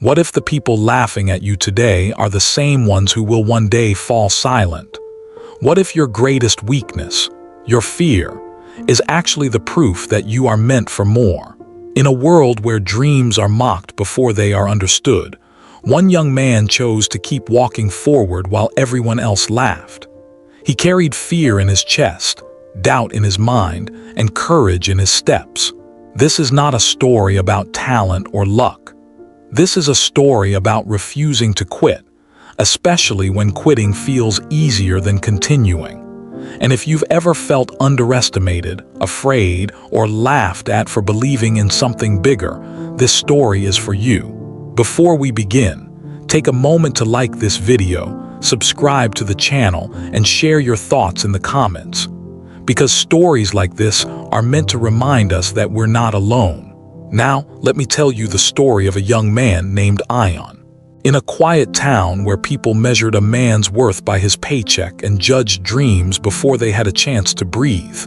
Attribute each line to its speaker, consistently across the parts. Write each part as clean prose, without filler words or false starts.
Speaker 1: What if the people laughing at you today are the same ones who will one day fall silent? What if your greatest weakness, your fear, is actually the proof that you are meant for more? In a world where dreams are mocked before they are understood, one young man chose to keep walking forward while everyone else laughed. He carried fear in his chest, doubt in his mind, and courage in his steps. This is not a story about talent or luck. This is a story about refusing to quit, especially when quitting feels easier than continuing. And if you've ever felt underestimated, afraid, or laughed at for believing in something bigger, this story is for you. Before we begin, take a moment to like this video, subscribe to the channel, and share your thoughts in the comments. Because stories like this are meant to remind us that we're not alone. Now, let me tell you the story of a young man named Ion. In a quiet town where people measured a man's worth by his paycheck and judged dreams before they had a chance to breathe,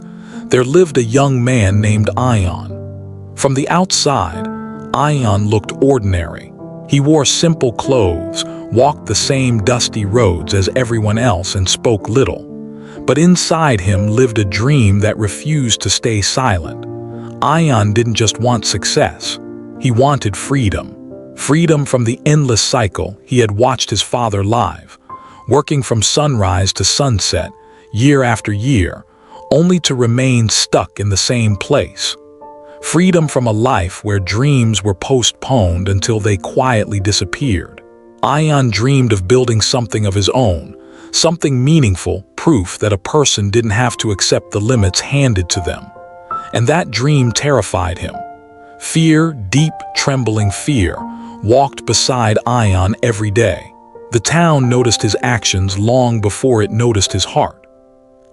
Speaker 1: there lived a young man named Ion. From the outside, Ion looked ordinary. He wore simple clothes, walked the same dusty roads as everyone else, and spoke little. But inside him lived a dream that refused to stay silent. Ion didn't just want success. He wanted freedom. Freedom from the endless cycle he had watched his father live, working from sunrise to sunset, year after year, only to remain stuck in the same place. Freedom from a life where dreams were postponed until they quietly disappeared. Ion dreamed of building something of his own, something meaningful, proof that a person didn't have to accept the limits handed to them. And that dream terrified him. Fear, deep, trembling fear, walked beside Ion every day. The town noticed his actions long before it noticed his heart.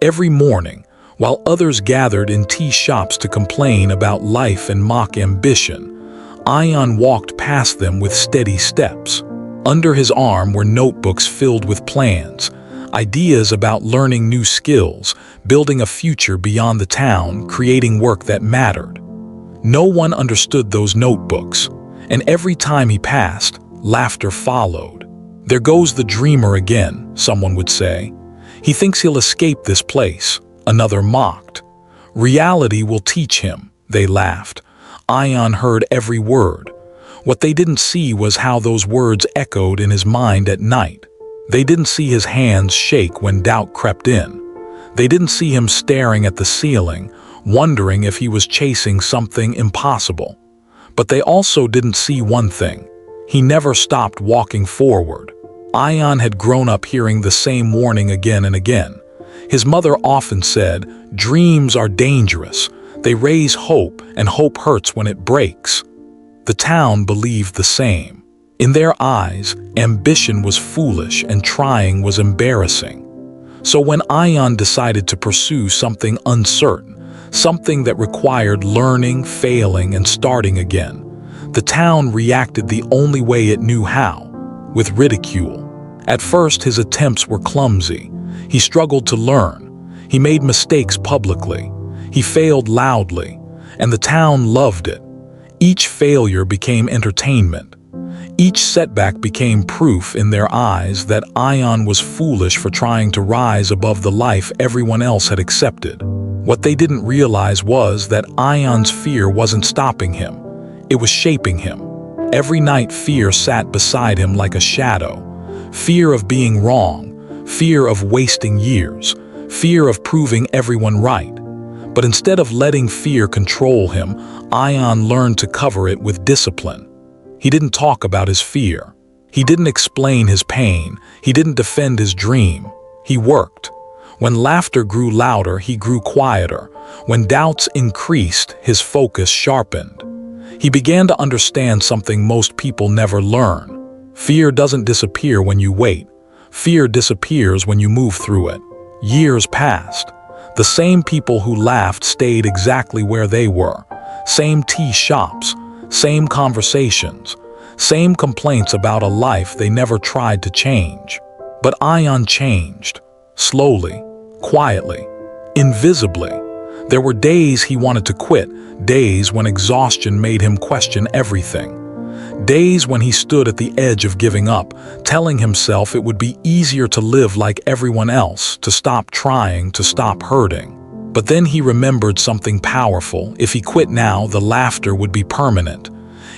Speaker 1: Every morning, while others gathered in tea shops to complain about life and mock ambition, Ion walked past them with steady steps. Under his arm were notebooks filled with plans, ideas about learning new skills, building a future beyond the town, creating work that mattered. No one understood those notebooks, and every time he passed, laughter followed. "There goes the dreamer again," someone would say. "He thinks he'll escape this place," another mocked. "Reality will teach him," they laughed. Ion heard every word. What they didn't see was how those words echoed in his mind at night. They didn't see his hands shake when doubt crept in. They didn't see him staring at the ceiling, wondering if he was chasing something impossible. But they also didn't see one thing. He never stopped walking forward. Ion had grown up hearing the same warning again and again. His mother often said, "Dreams are dangerous. They raise hope, and hope hurts when it breaks." The town believed the same. In their eyes, ambition was foolish and trying was embarrassing. So when Ion decided to pursue something uncertain, something that required learning, failing, and starting again, the town reacted the only way it knew how, with ridicule. At first, his attempts were clumsy. He struggled to learn. He made mistakes publicly. He failed loudly, and the town loved it. Each failure became entertainment. Each setback became proof in their eyes that Ion was foolish for trying to rise above the life everyone else had accepted. What they didn't realize was that Ion's fear wasn't stopping him. It was shaping him. Every night fear sat beside him like a shadow. Fear of being wrong, fear of wasting years, fear of proving everyone right. But instead of letting fear control him, Ion learned to cover it with discipline. He didn't talk about his fear. He didn't explain his pain. He didn't defend his dream. He worked. When laughter grew louder, he grew quieter. When doubts increased, his focus sharpened. He began to understand something most people never learn. Fear doesn't disappear when you wait. Fear disappears when you move through it. Years passed. The same people who laughed stayed exactly where they were. Same tea shops, same conversations, same complaints about a life they never tried to change. But Ion changed. Slowly, quietly, invisibly. There were days he wanted to quit, days when exhaustion made him question everything. Days when he stood at the edge of giving up, telling himself it would be easier to live like everyone else, to stop trying, to stop hurting. But then he remembered something powerful. If he quit now, the laughter would be permanent.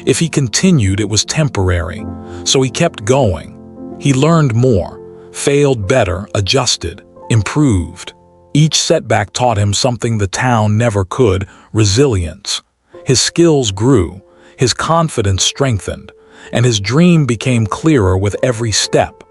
Speaker 1: If he continued, it was temporary. So he kept going. He learned more, failed better, adjusted, improved. Each setback taught him something the town never could: resilience. His skills grew, his confidence strengthened, and his dream became clearer with every step.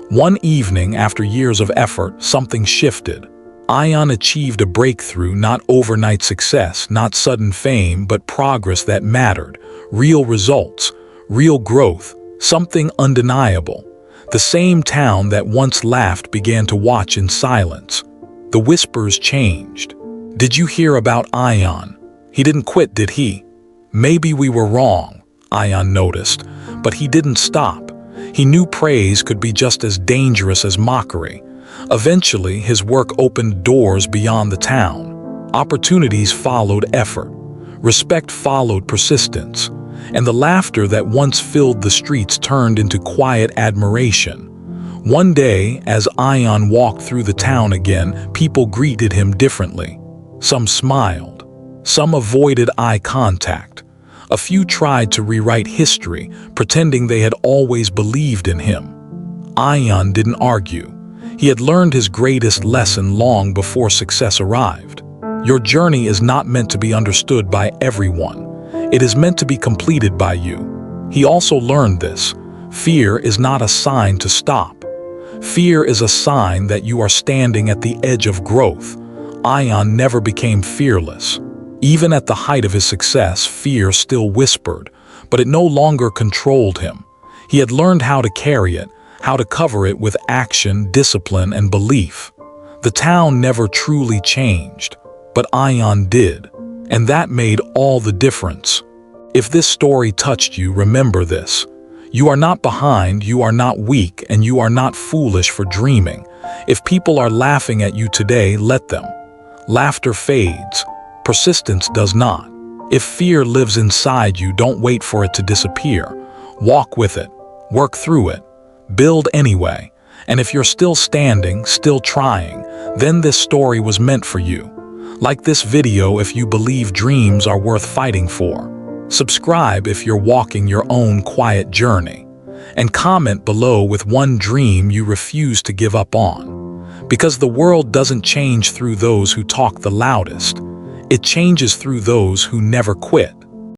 Speaker 1: One evening, after years of effort, something shifted. Ion achieved a breakthrough, not overnight success, not sudden fame, but progress that mattered. Real results, real growth, something undeniable. The same town that once laughed began to watch in silence. The whispers changed. Did you hear about Ion? He didn't quit, did he? Maybe we were wrong, Ion noticed, but he didn't stop. He knew praise could be just as dangerous as mockery. Eventually, his work opened doors beyond the town. Opportunities followed effort. Respect followed persistence. And the laughter that once filled the streets turned into quiet admiration. One day, as Ion walked through the town again, people greeted him differently. Some smiled. Some avoided eye contact. A few tried to rewrite history, pretending they had always believed in him. Ion didn't argue. He had learned his greatest lesson long before success arrived. Your journey is not meant to be understood by everyone. It is meant to be completed by you. He also learned this. Fear is not a sign to stop. Fear is a sign that you are standing at the edge of growth. Ion never became fearless. Even at the height of his success, fear still whispered, but it no longer controlled him. He had learned how to carry it, how to cover it with action, discipline, and belief. The town never truly changed, but Ion did, and that made all the difference. If this story touched you, remember this. You are not behind, you are not weak, and you are not foolish for dreaming. If people are laughing at you today, let them. Laughter fades. Persistence does not. If fear lives inside you, don't wait for it to disappear. Walk with it. Work through it. Build anyway. And if you're still standing, still trying, then this story was meant for you. Like this video if you believe dreams are worth fighting for. Subscribe if you're walking your own quiet journey. And comment below with one dream you refuse to give up on. Because the world doesn't change through those who talk the loudest. It changes through those who never quit.